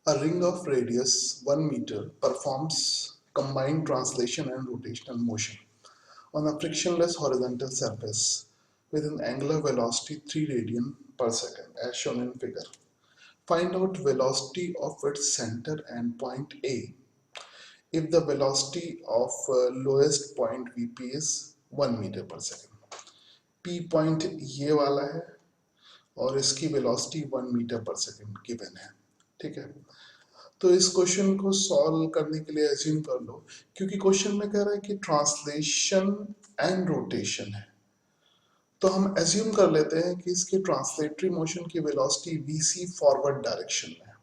A ring of radius 1 meter performs combined translation and rotational motion on a frictionless horizontal surface with an angular velocity 3 radian per second as shown in figure. Find out velocity of its center and point A if the velocity of lowest point Vp is 1 meter per second. P point ये वाला है और इसकी velocity 1 metre पर second given है. ठीक है, तो इस क्वेश्चन को सॉल्व करने के लिए एज्यूम कर लो, क्योंकि क्वेश्चन में कह रहा है कि ट्रांसलेशन एंड रोटेशन है, तो हम एज्यूम कर लेते हैं कि इसकी ट्रांसलेटरी मोशन की वेलोसिटी vc फॉरवर्ड डायरेक्शन में है,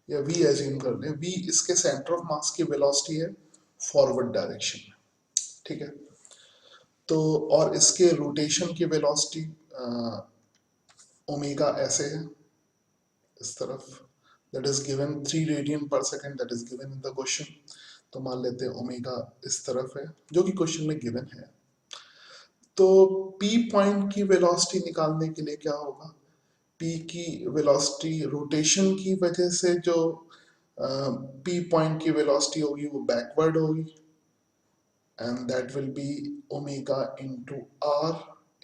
या v एज्यूम कर लें, v इसके सेंटर ऑफ मास की वेलोसिटी है फॉरवर्ड डायरेक्शन में. ठीक है, तो और इसके रोटेशन की वेलोसिटी ओमेगा ऐसे है इस तरफ, that is given 3 रेडियन पर second, that is given in the question. तो मान लेते हैं ओमेगा इस तरफ है जो कि क्वेश्चन में गिवन है. तो P पॉइंट की वेलोसिटी निकालने के लिए क्या होगा, P की वेलोसिटी रोटेशन की वजह से जो P पॉइंट की वेलोसिटी होगी वो बैकवर्ड होगी, and that will B omega into r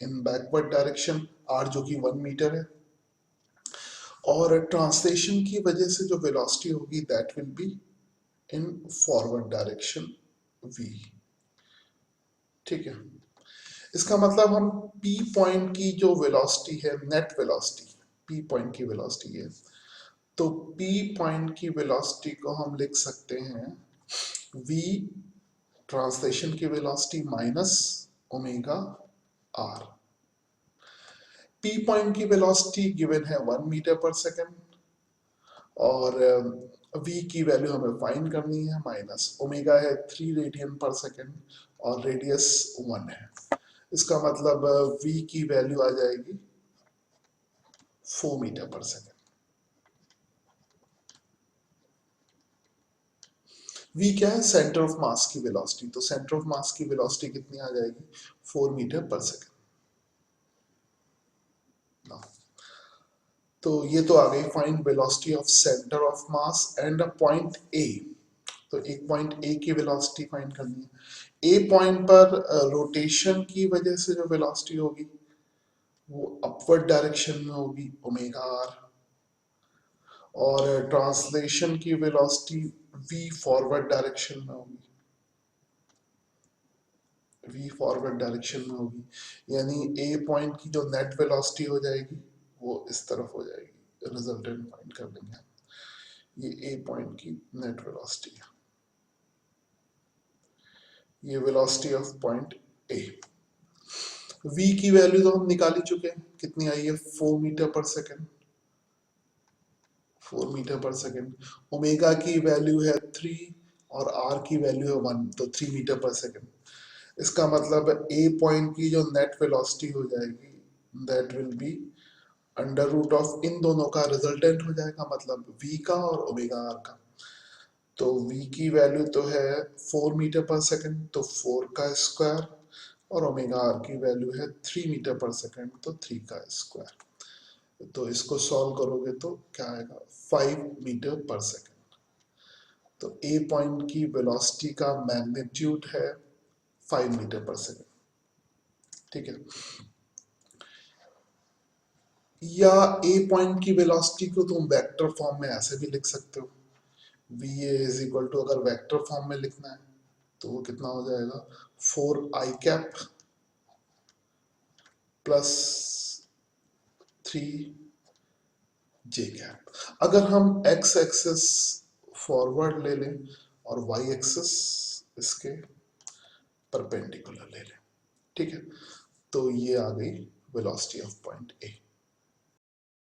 in backward direction, r जो कि 1 मीटर है, और ट्रांसलेशन की वजह से जो वेलोसिटी होगी that will be in forward direction v. ठीक है, इसका मतलब हम P पॉइंट की जो वेलोसिटी है, नेट वेलोसिटी P पॉइंट की वेलोसिटी है, तो P पॉइंट की वेलोसिटी को हम लिख सकते हैं v ट्रांसलेशन की velocity minus omega r. P point की वेलोसिटी गिवन है 1 मीटर पर सेकंड, और v की वैल्यू हमें फाइंड करनी है, माइनस ओमेगा है 3 रेडियन पर सेकंड और रेडियस 1 है. इसका मतलब v की वैल्यू आ जाएगी 4 मीटर पर सेकंड. v क्या है, सेंटर ऑफ मास की वेलोसिटी, तो सेंटर ऑफ मास की वेलोसिटी कितनी आ जाएगी 4 मीटर पर सेकंड. तो ये तो आ गई find velocity of centre of mass and a point A. तो एक पॉइंट ए की वेलोसिटी फाइंड करनी है. ए पॉइंट पर रोटेशन की वजह से जो वेलोसिटी होगी वो अपवर्ड डायरेक्शन में होगी ओमेगा आर, और ट्रांसलेशन की वेलोसिटी v फॉरवर्ड डायरेक्शन में होगी, v फॉरवर्ड डायरेक्शन में होगी, यानी a पॉइंट की जो नेट वेलोसिटी हो जाएगी वो इस तरफ हो जाएगी. रिजल्टेंट फाइंड कर लेंगे, ये a पॉइंट की नेट वेलोसिटी है, ये velocity of point a. v की वैल्यू तो हम निकाल ही चुके हैं, कितनी आई है 4 मीटर पर सेकंड, 4 मीटर पर सेकंड. ओमेगा की वैल्यू है 3 और r की वैल्यू है 1, तो 3 मीटर पर सेकंड. इसका मतलब a पॉइंट की जो नेट वेलोसिटी हो जाएगी that will be under root of इन दोनों का रिजल्टेंट हो जाएगा, मतलब v का और ओमेगा r का. तो v की वैल्यू तो है 4 मीटर पर सेकंड, तो 4 का स्क्वायर, और ओमेगा r की वैल्यू है 3 मीटर पर सेकंड, तो 3 का स्क्वायर. तो इसको सॉल्व करोगे तो क्या आएगा 5 मीटर पर सेकंड. तो a पॉइंट की वेलोसिटी का मैग्नीट्यूड है 5 मीटर पर सेकंड. ठीक है, या a पॉइंट की वेलोसिटी को तुम वेक्टर फॉर्म में ऐसे भी लिख सकते हो, va इज इक्वल टू, अगर वेक्टर फॉर्म में लिखना है तो वो कितना हो जाएगा 4i cap plus 3j cap. अगर हम x एक्सिस फॉरवर्ड ले लें और y एक्सिस इसके परपेंडिकुलर ले लें. ठीक है, तो ये आ गई वेलोसिटी ऑफ पॉइंट ए.